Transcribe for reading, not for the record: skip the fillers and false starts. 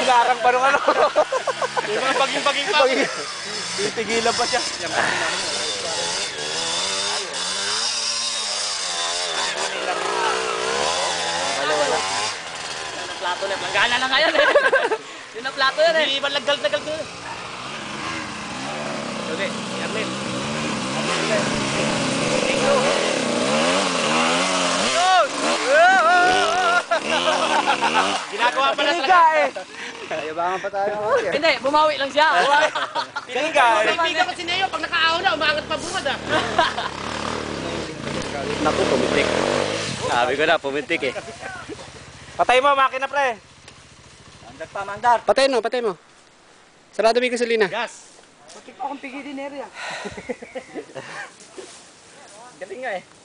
Hinarang pa nung ano. Yung mga baging-baging pa. Titigilan pa siya. Wala. Plato na. Langgana na ngayon eh. Yun ang plato yan eh. Hindi ba lagal-lagal ko? Okay, Yarlin. Ginagawa pa na Piniga talaga. eh. Ayabangan pa tayo. Hindi, bumawi lang siya. Piniga eh. Kaibigan ko si Neo, pag nakaahon na, umangat pa bungad ah. Naku, pumitik. Sabi ko na, pumitik eh. Patay mo, makina pre. Mandar pa, mandar. Patay mo. Sarado may gasolina. Gas. Bakit akong pigi din area? Galing nga eh.